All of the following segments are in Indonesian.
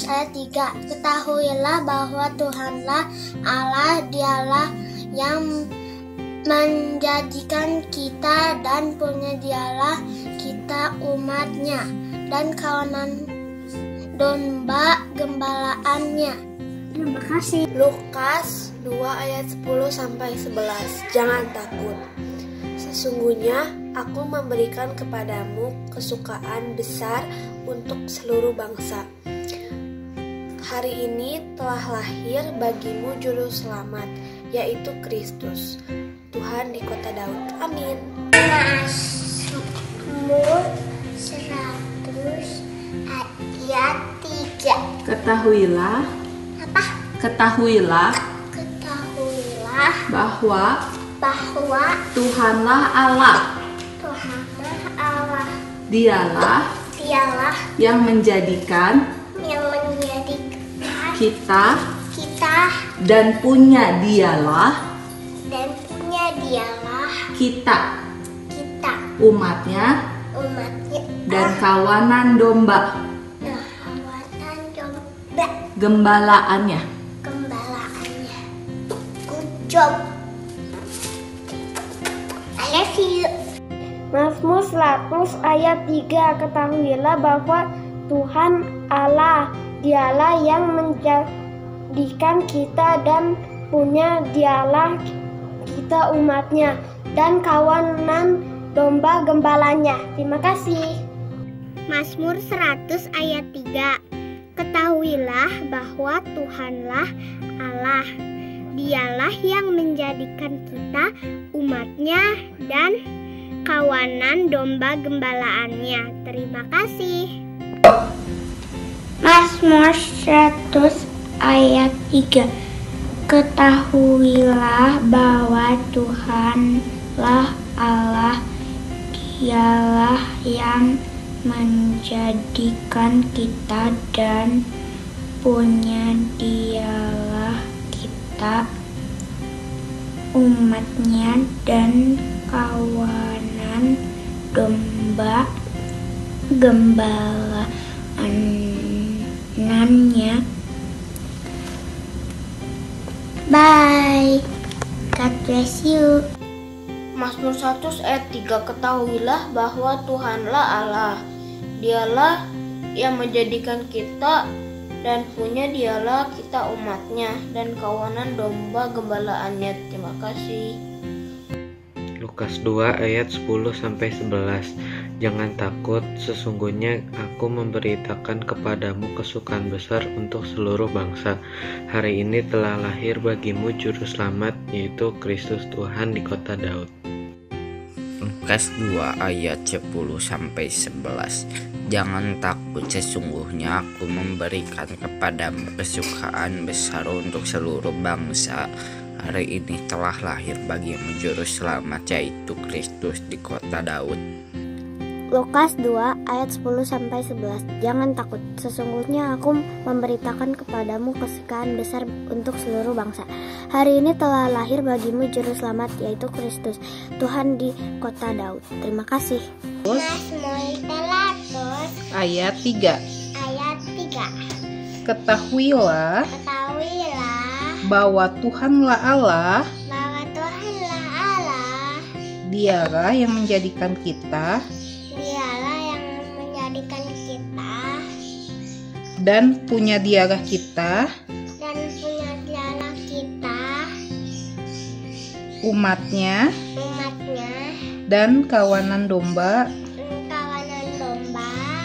100 ayat 3. Ketahuilah bahwa Tuhanlah Allah, Dialah yang menjadikan kita dan punya Dialah kita umatnya dan kawanan domba gembalaannya. Terima kasih. Lukas 2 ayat 10-11. Jangan takut. Sesungguhnya aku memberikan kepadamu kesukaan besar untuk seluruh bangsa. Hari ini telah lahir bagimu juru selamat, yaitu Kristus, Tuhan di kota Daud. Amin. Mazmur 100 ayat 3. Ketahuilah Ketahuilah bahwa bahwa Tuhanlah Allah. Dialah yang menjadikan kita dan punya Dialah kita umatnya dan kawanan domba gembalaannya. Good job. I love you. Mazmur 100 ayat 3. Ketahuilah bahwa Tuhan Allah, Dialah yang menjadikan kita dan punya Dialah kita umatnya dan kawanan domba gembalanya. Terima kasih. Mazmur 100 ayat 3. Ketahuilah bahwa Tuhanlah Allah, Dialah yang menjadikan kita umatnya dan kawanan domba gembalaannya. Terima kasih. Mazmur 100 ayat 3. Ketahuilah bahwa Tuhanlah Allah, Dialah yang menjadikan kita dan punya Dialah kita umatnya dan kawanan domba gembalaannya. Bye. God bless you. Mazmur 100 ayat 3. Ketahuilah bahwa Tuhanlah Allah, Dialah yang menjadikan kita dan punya Dialah kita umatnya dan kawanan domba gembalaannya. Terima kasih. Lukas 2 ayat 10-11. Jangan takut, sesungguhnya aku memberitakan kepadamu kesukaan besar untuk seluruh bangsa. Hari ini telah lahir bagimu juru selamat, yaitu Kristus Tuhan di kota Daud. Lukas 2 ayat 10-11. Jangan takut, sesungguhnya aku memberikan kepadamu kesukaan besar untuk seluruh bangsa. Hari ini telah lahir bagimu juru selamat, yaitu Kristus di kota Daud. Lukas 2 ayat 10-11. Jangan takut, sesungguhnya aku memberitakan kepadamu kesukaan besar untuk seluruh bangsa. Hari ini telah lahir bagimu juru selamat, yaitu Kristus, Tuhan di kota Daud. Terima kasih. Ayat 3. Ketahuilah bahwa Tuhanlah Allah, Dialah yang menjadikan kita dan punya Dialah kita umatnya dan kawanan domba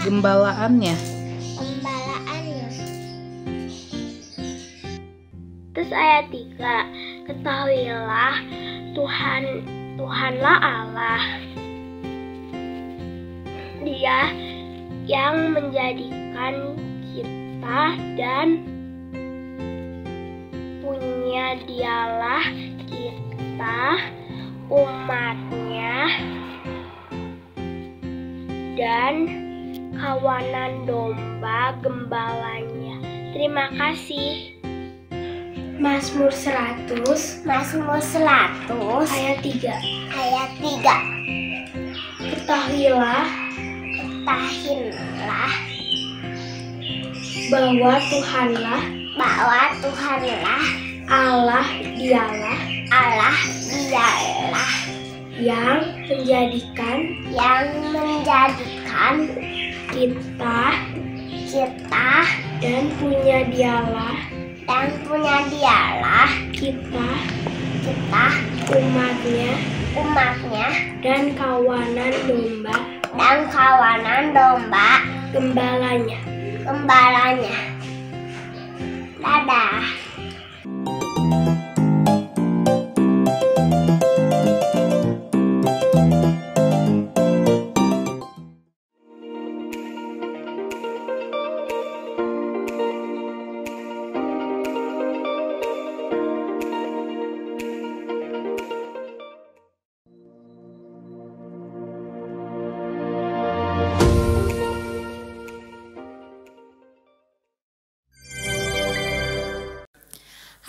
gembalaannya. Terus ayat 3. Ketahuilah Tuhanlah Allah, Dia yang menjadikan kita dan punya Dialah kita umatnya dan kawanan domba gembalanya. Terima kasih. Mazmur 100 ayat 3. Ketahuilah bahwa Tuhanlah Allah dialah yang menjadikan kita dan punya dialah kita umatnya dan kawanan domba gembalanya. Dadah.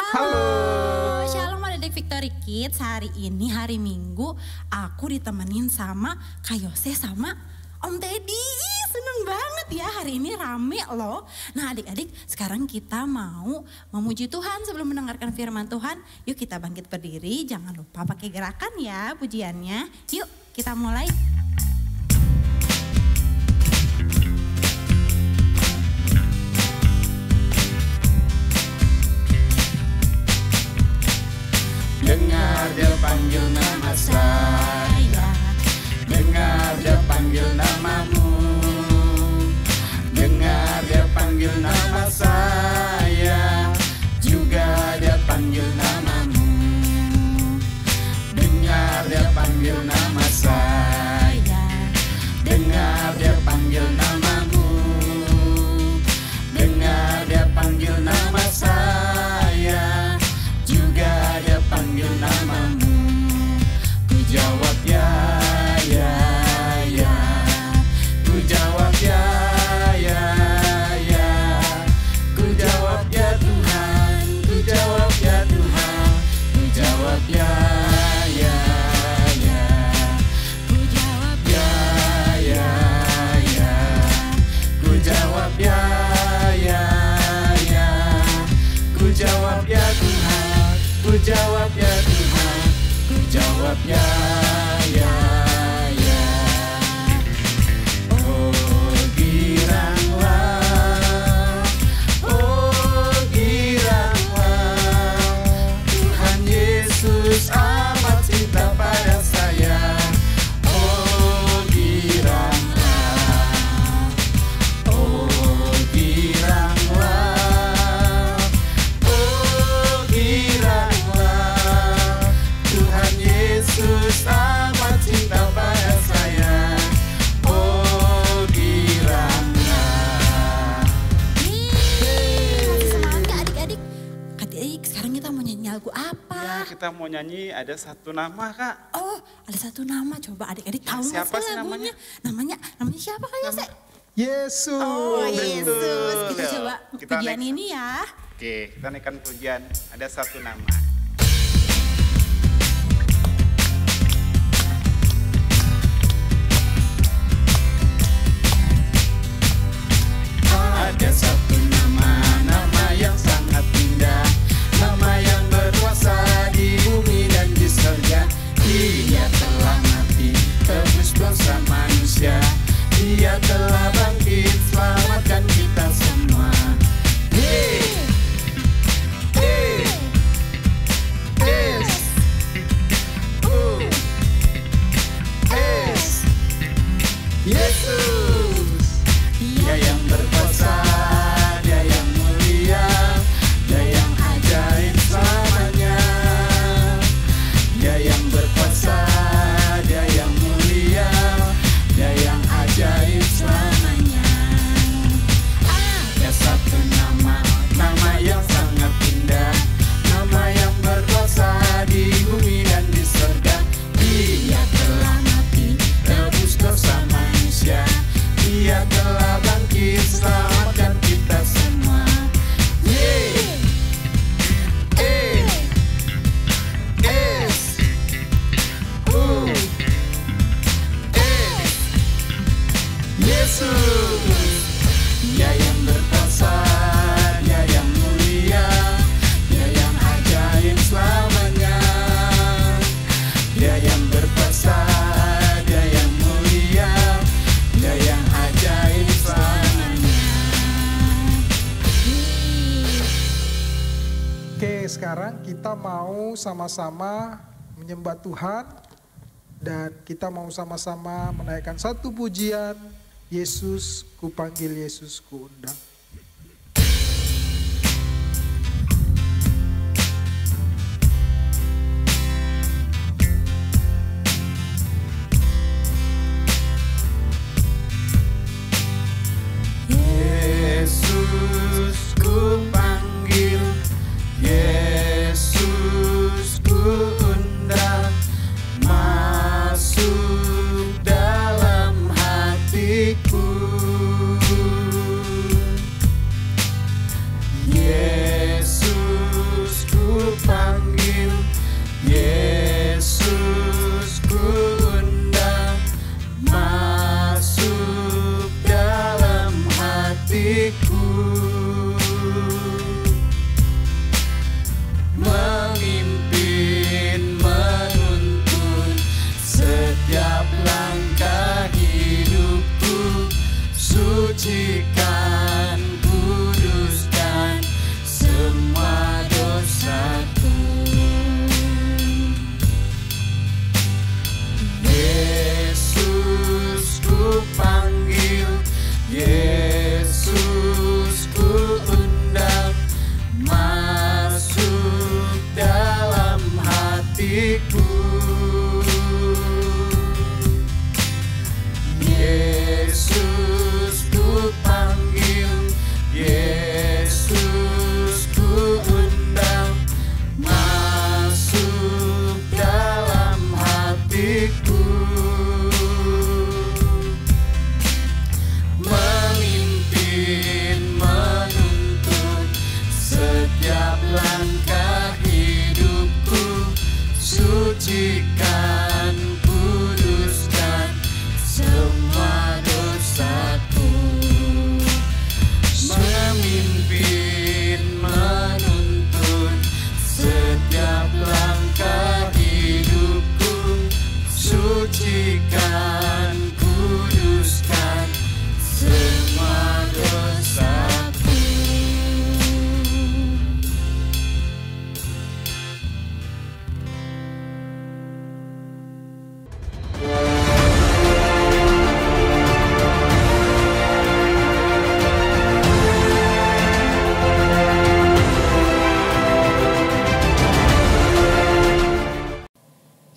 Halo, Shalom adik Victory Kids. Hari ini hari Minggu, aku ditemenin sama Kak Yose sama Om Teddy. Seneng banget ya, hari ini rame loh. Nah adik-adik, sekarang kita mau memuji Tuhan sebelum mendengarkan firman Tuhan. Yuk kita bangkit berdiri, jangan lupa pakai gerakan ya pujiannya. Yuk kita mulai. Dengar dia panggil nama saya, dengar dia panggil namamu, dengar dia panggil nama saya, juga dia panggil namamu. Dengar dia panggil nama saya, dengar dia panggil namamu, dengar dia panggil nama saya, juga dia panggil namamu. Ku jawab ya, ya, ya. Ku jawab ya, ya, ya. Ku jawab ya Tuhan, ku jawab ya Tuhan, ku jawab ya, ya, ya. Ku jawab ya, ya, ya. Ku jawab ya, ya, ya. Ku jawab ya Tuhan, ku jawab ya Tuhan, ku jawab ya, ya, ya. Oh giranglah, Tuhan Yesus amat cinta pada saya. Oh giranglah, Tuhan Yesus amat cinta pada saya. Oh giranglah. Masih semangat gak adik-adik? Adik-adik sekarang kita mau nyanyi lagu apa? Ya, kita mau nyanyi ada satu nama Kak. Oh ada satu nama, coba adik-adik tahu nggak Siapa sih sih lagunya? Namanya siapa Kak Yose? Yesus. Oh Yesus, kita Betul. coba Kita pujian next. ini ya. Oke, kita naikkan pujian ada satu nama. Ada satu nama, nama yang sangat indah, nama yang berkuasa di bumi dan di surga. Dia telah mati, tebus dosa manusia. Dia telah bangkit, selamatkan kita semua. Hey, hey. kita mau sama-sama menyembah Tuhan dan kita mau sama-sama menaikkan satu pujian, Yesus ku panggil, Yesus ku undang. Yesus ku panggil, Yesus ku undang, masuk dalam hatiku. Yesus ku panggil, Yesus ku undang, masuk dalam hatiku. Memimpin, menuntun setiap langkah hidupku, sucikan, kuduskan semua dosaku. Yesus ku panggil, Yesus ku undang, masuk dalam hatiku. Yesus ku panggil, Yesus ku undang, masuk dalam hatiku. Memimpin, menuntun setiap langkah hidupku, sucikan, kuduskan semua dosaku. Memimpin, menuntun setiap langkah hidupku, sucikan, kuduskan semua dosaku.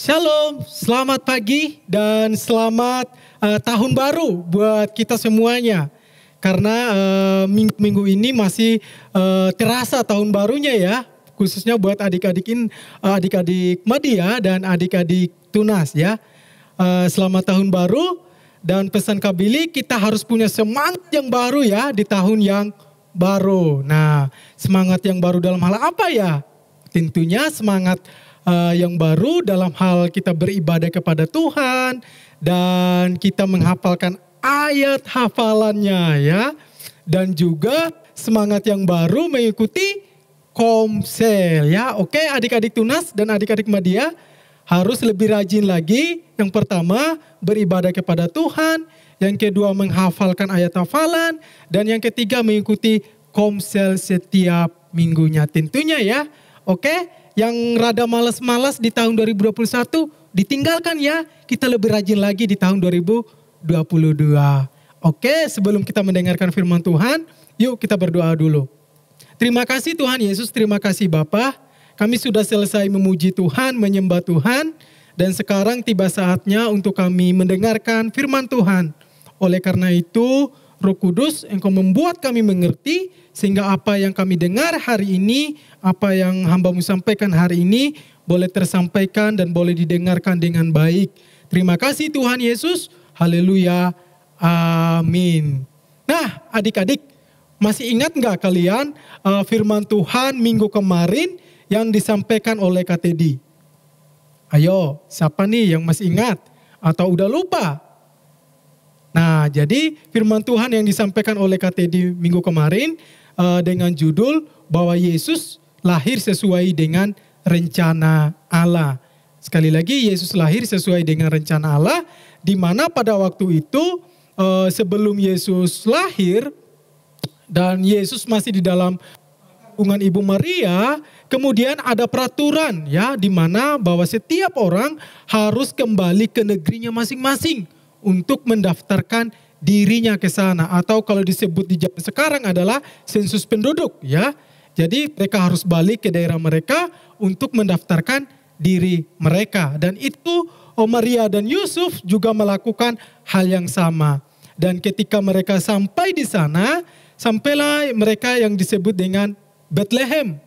Shalom, selamat pagi dan selamat tahun baru buat kita semuanya. Karena minggu ini masih terasa tahun barunya ya, khususnya buat adik-adik Madya dan adik-adik Tunas ya. Selamat tahun baru dan pesan Kabili, kita harus punya semangat yang baru ya di tahun yang baru. Nah, semangat yang baru dalam hal apa ya? Tentunya semangat yang baru dalam hal kita beribadah kepada Tuhan dan kita menghafalkan ayat hafalannya ya. Dan juga semangat yang baru mengikuti komsel ya. Oke, adik-adik Tunas dan adik-adik Madya harus lebih rajin lagi. Yang pertama beribadah kepada Tuhan, yang kedua menghafalkan ayat hafalan, dan yang ketiga mengikuti komsel setiap minggunya tentunya ya. Oke. Yang rada malas-malas di tahun 2021 ditinggalkan ya. Kita lebih rajin lagi di tahun 2022. Oke, sebelum kita mendengarkan firman Tuhan, yuk kita berdoa dulu. Terima kasih Tuhan Yesus, terima kasih Bapa. Kami sudah selesai memuji Tuhan, menyembah Tuhan. Dan sekarang tiba saatnya untuk kami mendengarkan firman Tuhan. Oleh karena itu, Roh Kudus, Engkau membuat kami mengerti sehingga apa yang kami dengar hari ini, apa yang hamba-Mu sampaikan hari ini boleh tersampaikan dan boleh didengarkan dengan baik. Terima kasih Tuhan Yesus. Haleluya. Amin. Nah, adik-adik, masih ingat nggak kalian firman Tuhan minggu kemarin yang disampaikan oleh Kak Teddy? Ayo, siapa nih yang masih ingat atau udah lupa? Nah, jadi firman Tuhan yang disampaikan oleh Kak Teddy minggu kemarin dengan judul bahwa Yesus lahir sesuai dengan rencana Allah. Sekali lagi, Yesus lahir sesuai dengan rencana Allah, di mana pada waktu itu sebelum Yesus lahir dan Yesus masih di dalam kandungan Ibu Maria, kemudian ada peraturan ya, di mana bahwa setiap orang harus kembali ke negerinya masing-masing untuk mendaftarkan dirinya ke sana, atau kalau disebut di zaman sekarang adalah sensus penduduk ya. Jadi mereka harus balik ke daerah mereka untuk mendaftarkan diri mereka, dan itu Maria dan Yusuf juga melakukan hal yang sama. Dan ketika mereka sampai di sana, sampailah mereka yang disebut dengan Bethlehem.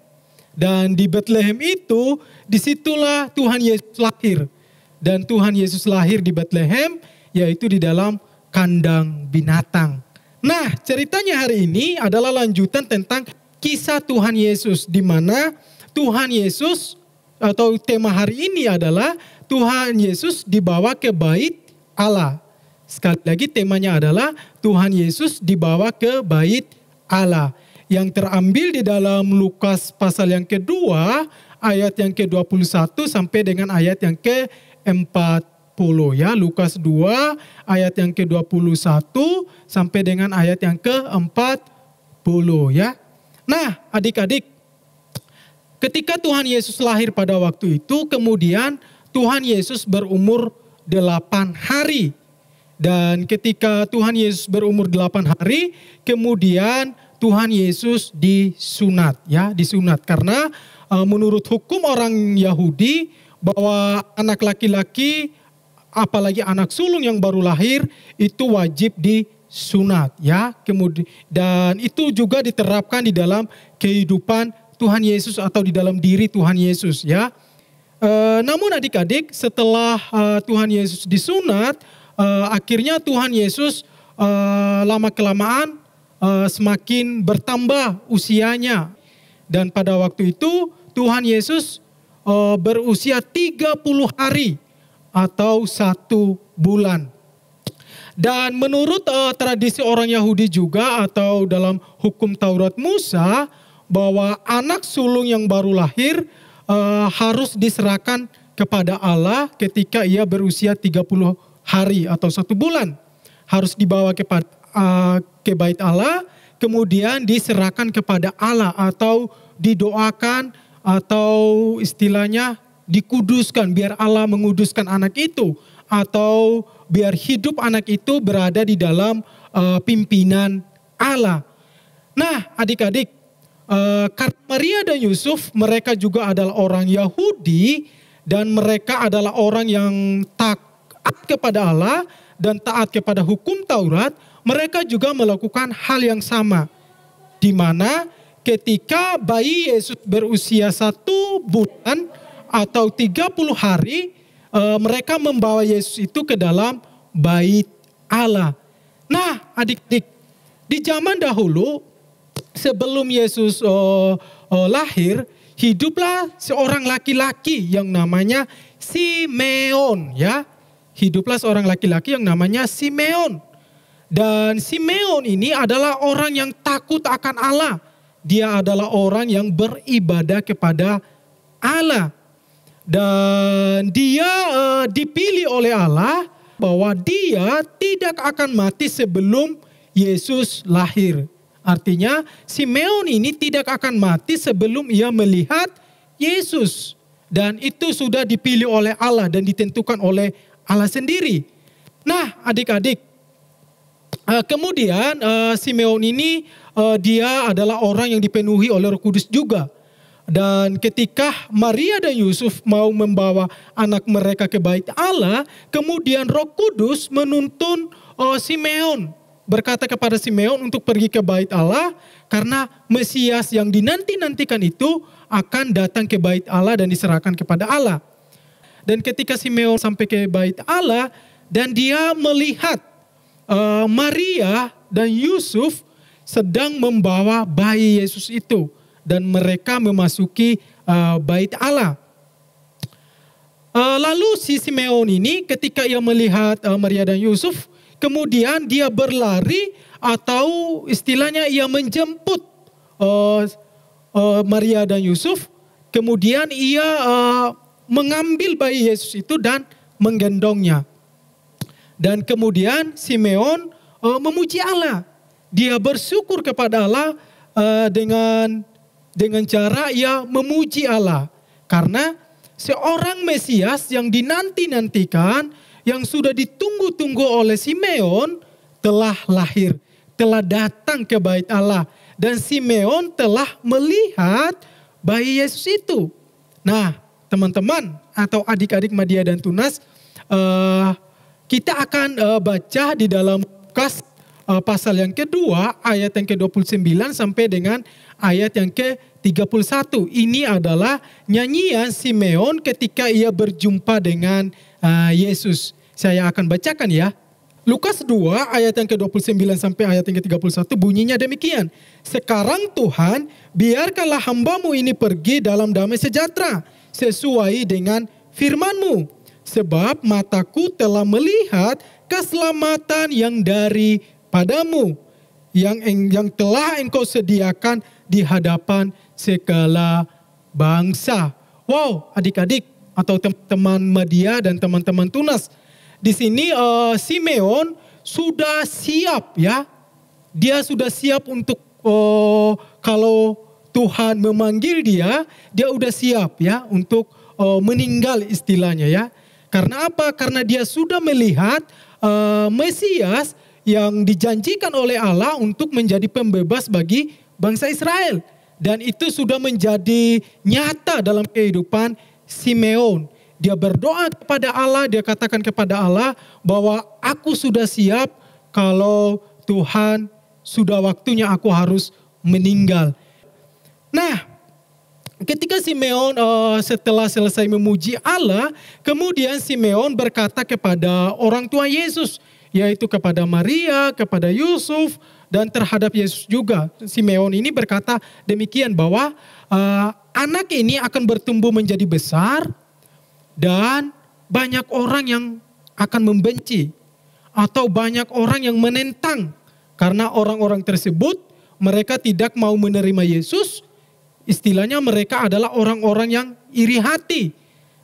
Dan di Bethlehem itu, disitulah Tuhan Yesus lahir. Dan Tuhan Yesus lahir di Bethlehem, yaitu di dalam kandang binatang. Nah, ceritanya hari ini adalah lanjutan tentang kisah Tuhan Yesus, di mana Tuhan Yesus, atau tema hari ini adalah Tuhan Yesus dibawa ke bait Allah. Sekali lagi temanya adalah Tuhan Yesus dibawa ke bait Allah, yang terambil di dalam Lukas pasal yang kedua ayat yang ke-21 sampai dengan ayat yang ke-40 ya. Lukas 2 ayat yang ke-21 sampai dengan ayat yang ke-40 ya. Nah, adik-adik, ketika Tuhan Yesus lahir pada waktu itu, kemudian Tuhan Yesus berumur 8 hari. Dan ketika Tuhan Yesus berumur 8 hari, kemudian Tuhan Yesus disunat ya, disunat karena menurut hukum orang Yahudi bahwa anak laki-laki apalagi anak sulung yang baru lahir itu wajib disunat ya. Kemudian dan itu juga diterapkan di dalam kehidupan Tuhan Yesus atau di dalam diri Tuhan Yesus ya. Namun adik-adik, setelah Tuhan Yesus disunat, akhirnya Tuhan Yesus lama-kelamaan semakin bertambah usianya. Dan pada waktu itu Tuhan Yesus berusia 30 hari atau 1 bulan. Dan menurut tradisi orang Yahudi juga atau dalam hukum Taurat Musa, bahwa anak sulung yang baru lahir harus diserahkan kepada Allah ketika ia berusia 30 hari atau 1 bulan. Harus dibawa ke bait Allah, kemudian diserahkan kepada Allah atau didoakan atau istilahnya dikuduskan, biar Allah menguduskan anak itu, atau biar hidup anak itu berada di dalam pimpinan Allah. Nah, adik-adik, karena Maria dan Yusuf mereka juga adalah orang Yahudi dan mereka adalah orang yang taat kepada Allah dan taat kepada hukum Taurat, mereka juga melakukan hal yang sama, di mana ketika bayi Yesus berusia 1 bulan atau 30 hari, mereka membawa Yesus itu ke dalam bait Allah. Nah, adik-adik, di zaman dahulu sebelum Yesus lahir, hiduplah seorang laki-laki yang namanya Simeon ya. Hiduplah seorang laki-laki yang namanya Simeon. Dan Simeon ini adalah orang yang takut akan Allah. Dia adalah orang yang beribadah kepada Allah. Dan dia dipilih oleh Allah bahwa dia tidak akan mati sebelum Yesus lahir. Artinya Simeon ini tidak akan mati sebelum ia melihat Yesus. Dan itu sudah dipilih oleh Allah dan ditentukan oleh Allah sendiri. Nah, adik-adik, kemudian Simeon ini dia adalah orang yang dipenuhi oleh Roh Kudus juga. Dan ketika Maria dan Yusuf mau membawa anak mereka ke bait Allah, kemudian Roh Kudus menuntun Simeon, berkata kepada Simeon untuk pergi ke bait Allah karena Mesias yang dinanti-nantikan itu akan datang ke bait Allah dan diserahkan kepada Allah. Dan ketika Simeon sampai ke bait Allah dan dia melihat Maria dan Yusuf sedang membawa bayi Yesus itu dan mereka memasuki bait Allah. Lalu si Simeon ini ketika ia melihat Maria dan Yusuf, kemudian dia berlari atau istilahnya ia menjemput Maria dan Yusuf. Kemudian ia mengambil bayi Yesus itu dan menggendongnya. Dan kemudian Simeon memuji Allah. Dia bersyukur kepada Allah dengan dengan cara ia memuji Allah. Karena seorang Mesias yang dinanti-nantikan, yang sudah ditunggu-tunggu oleh Simeon telah lahir, telah datang ke bait Allah. Dan Simeon telah melihat bayi Yesus itu. Nah, teman-teman atau adik-adik Madia dan Tunas, kita akan baca di dalam Lukas pasal yang kedua, ayat yang ke-29 sampai dengan ayat yang ke-31. Ini adalah nyanyian Simeon ketika ia berjumpa dengan Yesus. Saya akan bacakan ya. Lukas 2 ayat yang ke-29 sampai ayat yang ke-31 bunyinya demikian. Sekarang Tuhan, biarkanlah hamba-Mu ini pergi dalam damai sejahtera sesuai dengan firman-Mu. Sebab mataku telah melihat keselamatan yang daripadamu, yang telah Engkau sediakan di hadapan segala bangsa. Wow, adik-adik atau teman-teman Madia dan teman-teman Tunas. Di sini Simeon sudah siap ya. Dia sudah siap untuk kalau Tuhan memanggil dia udah siap ya untuk meninggal istilahnya ya. Karena apa? Karena dia sudah melihat Mesias yang dijanjikan oleh Allah untuk menjadi pembebas bagi bangsa Israel. Dan itu sudah menjadi nyata dalam kehidupan Simeon. Dia berdoa kepada Allah, dia katakan kepada Allah bahwa aku sudah siap kalau Tuhan sudah waktunya aku harus meninggal. Nah, ketika Simeon setelah selesai memuji Allah, kemudian Simeon berkata kepada orang tua Yesus, yaitu kepada Maria, kepada Yusuf, dan terhadap Yesus juga. Simeon ini berkata demikian bahwa anak ini akan bertumbuh menjadi besar dan banyak orang yang akan membenci atau banyak orang yang menentang karena orang-orang tersebut mereka tidak mau menerima Yesus. Istilahnya mereka adalah orang-orang yang iri hati.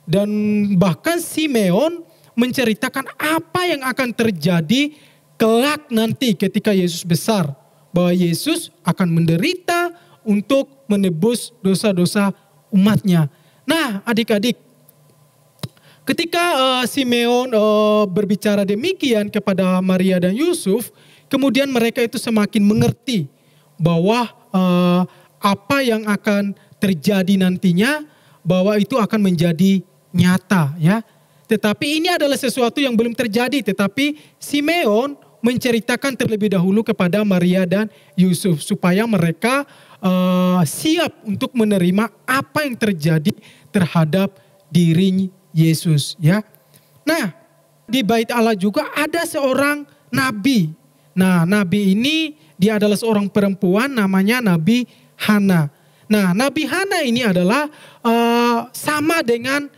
Dan bahkan Simeon menceritakan apa yang akan terjadi kelak nanti ketika Yesus besar. Bahwa Yesus akan menderita untuk menebus dosa-dosa umatnya. Nah adik-adik, ketika Simeon berbicara demikian kepada Maria dan Yusuf, kemudian mereka itu semakin mengerti bahwa apa yang akan terjadi nantinya, bahwa itu akan menjadi nyata ya. Tetapi ini adalah sesuatu yang belum terjadi, tetapi Simeon menceritakan terlebih dahulu kepada Maria dan Yusuf supaya mereka siap untuk menerima apa yang terjadi terhadap diri Yesus ya. Nah, di bait Allah juga ada seorang nabi. Nah, nabi ini dia adalah seorang perempuan namanya Nabi Hana. Nah, Nabi Hana ini adalah sama dengan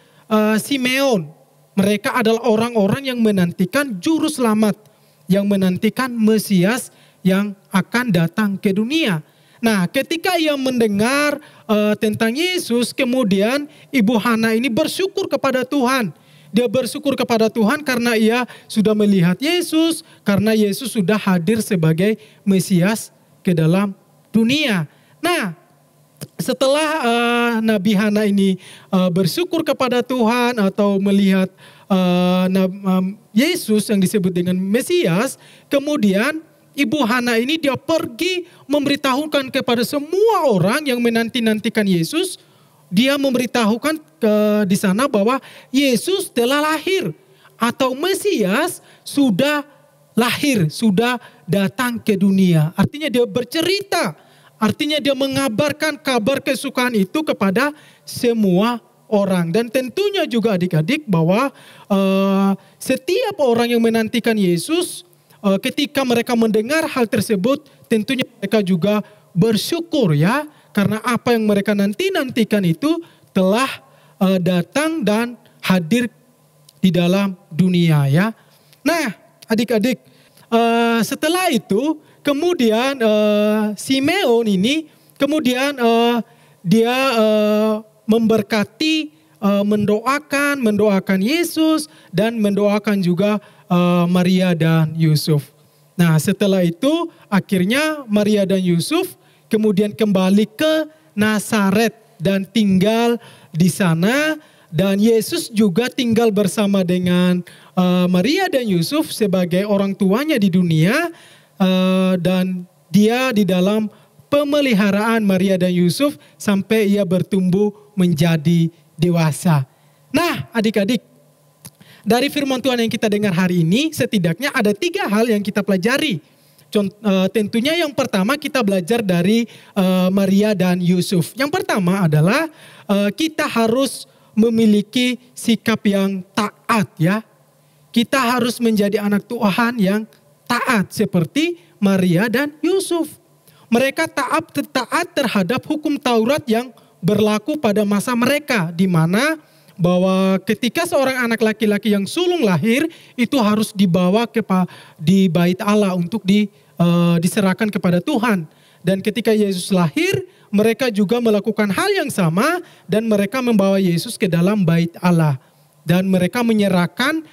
Simeon. Mereka adalah orang-orang yang menantikan juru selamat, yang menantikan Mesias yang akan datang ke dunia. Nah, ketika ia mendengar tentang Yesus, kemudian Ibu Hana ini bersyukur kepada Tuhan. Dia bersyukur kepada Tuhan karena ia sudah melihat Yesus, karena Yesus sudah hadir sebagai Mesias ke dalam dunia. Nah, setelah Nabi Hana ini bersyukur kepada Tuhan atau melihat Yesus yang disebut dengan Mesias, kemudian Ibu Hana ini dia pergi memberitahukan kepada semua orang yang menanti-nantikan Yesus. Dia memberitahukan di sana bahwa Yesus telah lahir atau Mesias sudah lahir, sudah datang ke dunia. Artinya dia bercerita, artinya dia mengabarkan kabar kesukaan itu kepada semua orang. Dan tentunya juga adik-adik bahwa setiap orang yang menantikan Yesus, ketika mereka mendengar hal tersebut, tentunya mereka juga bersyukur ya. Karena apa yang mereka nantikan itu telah datang dan hadir di dalam dunia ya. Nah adik-adik, setelah itu kemudian Simeon ini kemudian dia memberkati, mendoakan Yesus dan mendoakan juga Maria dan Yusuf. Nah setelah itu akhirnya Maria dan Yusuf kemudian kembali ke Nazaret dan tinggal di sana. Dan Yesus juga tinggal bersama dengan Maria dan Yusuf sebagai orang tuanya di dunia. Dan dia di dalam pemeliharaan Maria dan Yusuf sampai ia bertumbuh menjadi dewasa. Nah, adik-adik, dari firman Tuhan yang kita dengar hari ini, setidaknya ada 3 hal yang kita pelajari. Tentunya yang pertama kita belajar dari Maria dan Yusuf. Yang pertama adalah kita harus memiliki sikap yang taat ya. Kita harus menjadi anak Tuhan yang taat seperti Maria dan Yusuf. Mereka taat terhadap hukum Taurat yang berlaku pada masa mereka, di mana bahwa ketika seorang anak laki-laki yang sulung lahir itu harus dibawa di bait Allah untuk diserahkan kepada Tuhan. Dan ketika Yesus lahir, mereka juga melakukan hal yang sama dan mereka membawa Yesus ke dalam bait Allah. Dan mereka menyerahkan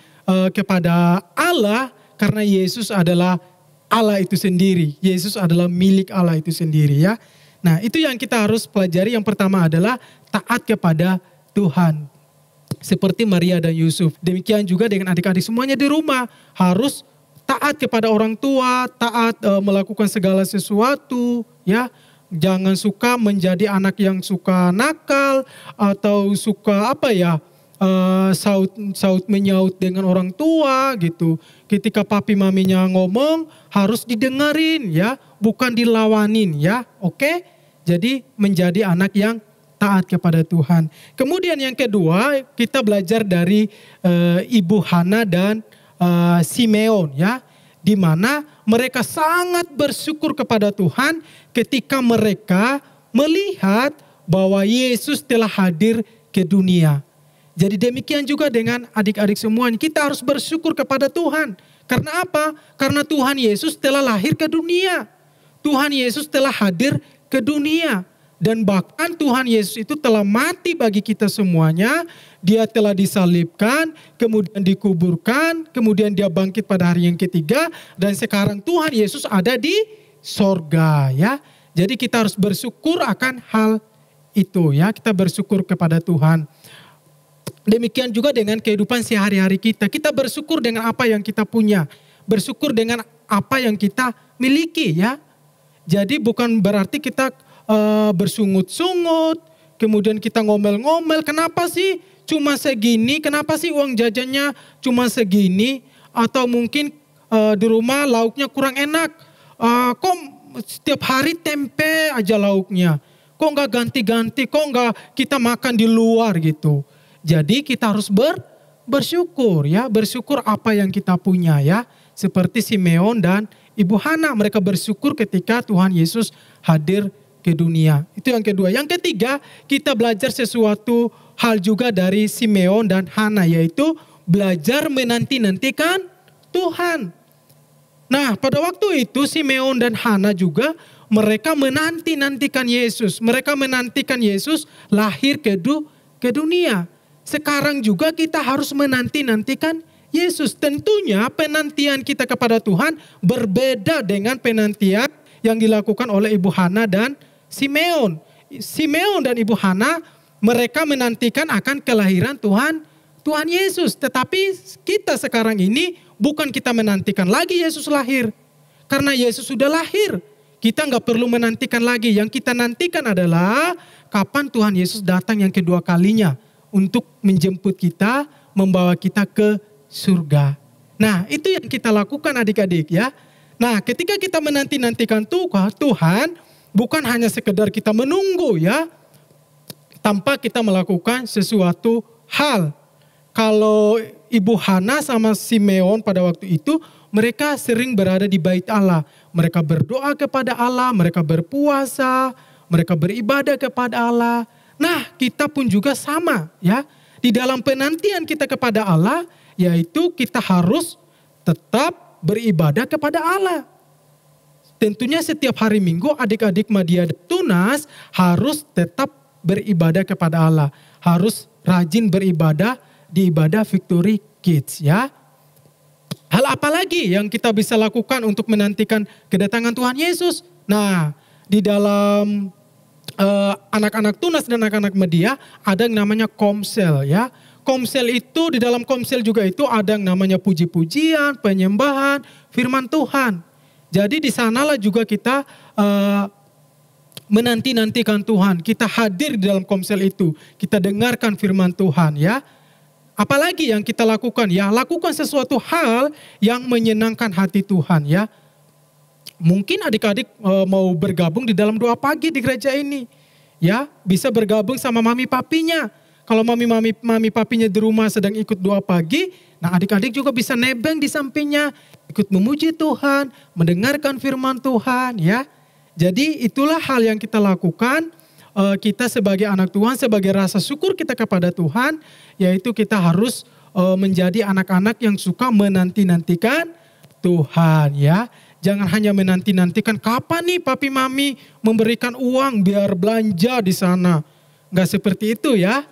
kepada Allah karena Yesus adalah Allah itu sendiri. Yesus adalah milik Allah itu sendiri ya. Nah, itu yang kita harus pelajari. Yang pertama adalah taat kepada Tuhan. Seperti Maria dan Yusuf. Demikian juga dengan adik-adik semuanya di rumah. Harus taat kepada orang tua, taat melakukan segala sesuatu ya. Jangan suka menjadi anak yang suka nakal atau suka saut menyaut dengan orang tua gitu. Ketika papi maminya ngomong harus didengarin ya, bukan dilawanin ya. Oke? Jadi menjadi anak yang taat kepada Tuhan. Kemudian yang kedua, kita belajar dari Ibu Hana dan Simeon ya, di mana mereka sangat bersyukur kepada Tuhan ketika mereka melihat bahwa Yesus telah hadir ke dunia. Jadi demikian juga dengan adik-adik semuanya, kita harus bersyukur kepada Tuhan. Karena apa? Karena Tuhan Yesus telah lahir ke dunia. Tuhan Yesus telah hadir ke dunia. Dan bahkan Tuhan Yesus itu telah mati bagi kita semuanya. Dia telah disalibkan, kemudian dikuburkan, kemudian dia bangkit pada hari yang ketiga. Dan sekarang Tuhan Yesus ada di sorga ya. Jadi kita harus bersyukur akan hal itu ya. Kita bersyukur kepada Tuhan. Demikian juga dengan kehidupan sehari-hari kita. Kita bersyukur dengan apa yang kita punya. Bersyukur dengan apa yang kita miliki ya. Jadi bukan berarti kita bersungut-sungut, kemudian kita ngomel-ngomel, kenapa sih cuma segini, kenapa sih uang jajannya cuma segini, atau mungkin di rumah lauknya kurang enak, kok setiap hari tempe aja lauknya, kok nggak ganti-ganti, kok nggak kita makan di luar gitu. Jadi kita harus bersyukur ya, bersyukur apa yang kita punya ya, seperti Simeon dan Ibu Hana, mereka bersyukur ketika Tuhan Yesus hadir ke dunia. Itu yang kedua. Yang ketiga, kita belajar sesuatu hal juga dari Simeon dan Hana, yaitu belajar menanti-nantikan Tuhan. Nah, pada waktu itu Simeon dan Hana juga mereka menanti-nantikan Yesus. Mereka menantikan Yesus lahir ke dunia. Sekarang juga kita harus menanti-nantikan Yesus. Tentunya penantian kita kepada Tuhan berbeda dengan penantian yang dilakukan oleh Ibu Hana dan Simeon. Simeon dan Ibu Hana mereka menantikan akan kelahiran Tuhan Yesus. Tetapi kita sekarang ini bukan kita menantikan lagi Yesus lahir. Karena Yesus sudah lahir. Kita nggak perlu menantikan lagi. Yang kita nantikan adalah kapan Tuhan Yesus datang yang kedua kalinya. Untuk menjemput kita, membawa kita ke surga. Nah, itu yang kita lakukan adik-adik ya. Nah, ketika kita menanti-nantikan Tuhan, bukan hanya sekedar kita menunggu ya, tanpa kita melakukan sesuatu hal. Kalau Ibu Hana sama Simeon pada waktu itu, mereka sering berada di bait Allah. Mereka berdoa kepada Allah, mereka berpuasa, mereka beribadah kepada Allah. Nah, kita pun juga sama ya. Di dalam penantian kita kepada Allah, yaitu kita harus tetap beribadah kepada Allah. Tentunya setiap hari Minggu adik-adik Madya Tunas harus tetap beribadah kepada Allah. Harus rajin beribadah di ibadah Victory Kids ya. Hal apa lagi yang kita bisa lakukan untuk menantikan kedatangan Tuhan Yesus? Nah, di dalam anak-anak Tunas dan anak-anak Media ada yang namanya komsel ya. Komsel itu, di dalam komsel juga itu ada yang namanya puji-pujian, penyembahan, firman Tuhan. Jadi di sanalah juga kita menanti-nantikan Tuhan. Kita hadir di dalam komsel itu. Kita dengarkan firman Tuhan ya. Apalagi yang kita lakukan ya, lakukan sesuatu hal yang menyenangkan hati Tuhan ya. Mungkin adik-adik mau bergabung di dalam doa pagi di gereja ini. Ya, bisa bergabung sama mami papinya. Kalau mami papinya di rumah sedang ikut doa pagi, nah adik-adik juga bisa nebeng di sampingnya, ikut memuji Tuhan, mendengarkan firman Tuhan ya. Jadi itulah hal yang kita lakukan, kita sebagai anak Tuhan, sebagai rasa syukur kita kepada Tuhan, yaitu kita harus menjadi anak-anak yang suka menanti-nantikan Tuhan ya. Jangan hanya menanti-nantikan kapan nih papi mami memberikan uang biar belanja di sana. Enggak seperti itu ya.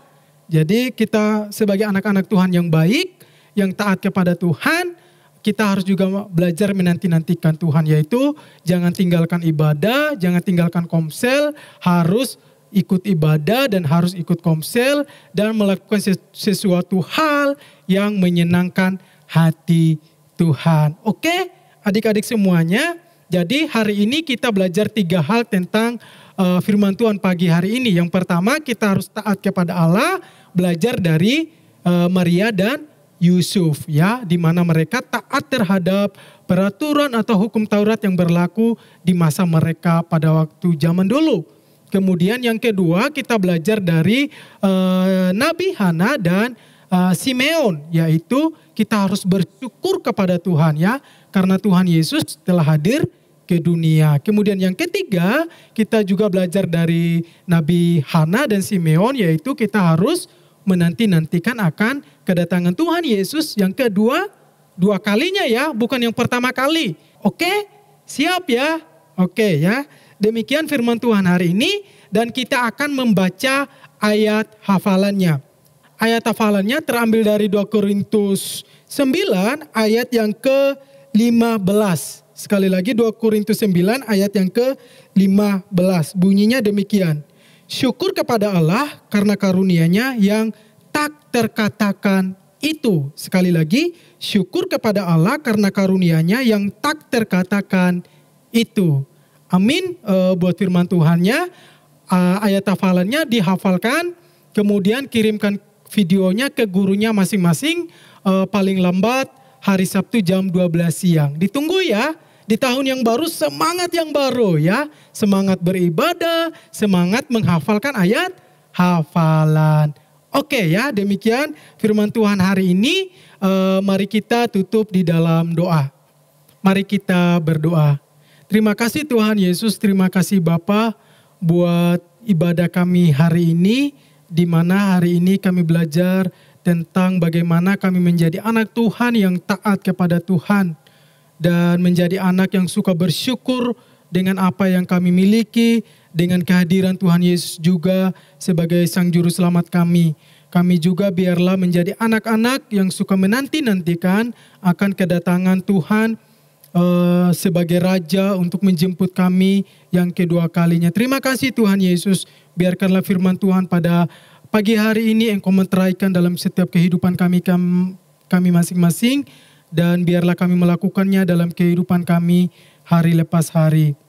Jadi kita sebagai anak-anak Tuhan yang baik, yang taat kepada Tuhan, kita harus juga belajar menanti-nantikan Tuhan, yaitu jangan tinggalkan ibadah, jangan tinggalkan komsel, harus ikut ibadah dan harus ikut komsel dan melakukan sesuatu hal yang menyenangkan hati Tuhan. Oke, adik-adik semuanya. Jadi hari ini kita belajar 3 hal tentang firman Tuhan pagi hari ini. Yang pertama, kita harus taat kepada Allah, belajar dari Maria dan Yusuf ya, di mana mereka taat terhadap peraturan atau hukum Taurat yang berlaku di masa mereka pada waktu zaman dulu. Kemudian yang kedua, kita belajar dari Nabi Hana dan Simeon, yaitu kita harus bersyukur kepada Tuhan ya, karena Tuhan Yesus telah hadir ke dunia. Kemudian yang ketiga, kita juga belajar dari Nabi Hana dan Simeon, yaitu kita harus menanti-nantikan akan kedatangan Tuhan Yesus yang kedua, 2 kalinya ya, bukan yang pertama kali. Oke, siap ya? Oke ya, demikian firman Tuhan hari ini dan kita akan membaca ayat hafalannya. Ayat hafalannya terambil dari 2 Korintus 9 ayat yang ke-15. Sekali lagi 2 Korintus 9 ayat yang ke-15. Bunyinya demikian. Syukur kepada Allah karena karunia-Nya yang tak terkatakan itu. Sekali lagi, syukur kepada Allah karena karunia-Nya yang tak terkatakan itu. Amin. Buat firman Tuhannya, ayat hafalannya dihafalkan, kemudian kirimkan videonya ke gurunya masing-masing, paling lambat hari Sabtu jam 12 siang. Ditunggu ya. Di tahun yang baru, semangat yang baru ya. Semangat beribadah, semangat menghafalkan ayat hafalan. Oke ya, demikian firman Tuhan hari ini. Mari kita tutup di dalam doa. Mari kita berdoa. Terima kasih Tuhan Yesus, terima kasih Bapa buat ibadah kami hari ini. Di mana hari ini kami belajar tentang bagaimana kami menjadi anak Tuhan yang taat kepada Tuhan. Dan menjadi anak yang suka bersyukur dengan apa yang kami miliki, dengan kehadiran Tuhan Yesus juga sebagai Sang Juru Selamat kami. Kami juga biarlah menjadi anak-anak yang suka menanti-nantikan akan kedatangan Tuhan sebagai Raja untuk menjemput kami yang kedua kalinya. Terima kasih Tuhan Yesus, biarkanlah firman Tuhan pada pagi hari ini Engkau meteraikan dalam setiap kehidupan kami masing-masing. Dan biarlah kami melakukannya dalam kehidupan kami hari lepas hari.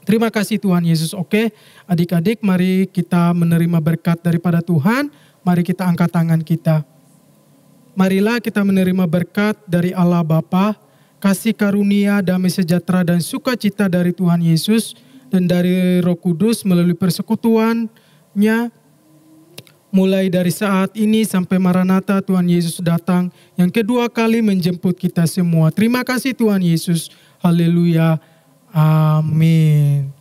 Terima kasih Tuhan Yesus. Oke, adik-adik mari kita menerima berkat daripada Tuhan. Mari kita angkat tangan kita. Marilah kita menerima berkat dari Allah Bapa, kasih karunia, damai sejahtera dan sukacita dari Tuhan Yesus dan dari Roh Kudus melalui persekutuannya. Mulai dari saat ini sampai Maranatha Tuhan Yesus datang yang kedua kali menjemput kita semua. Terima kasih Tuhan Yesus. Haleluya. Amin.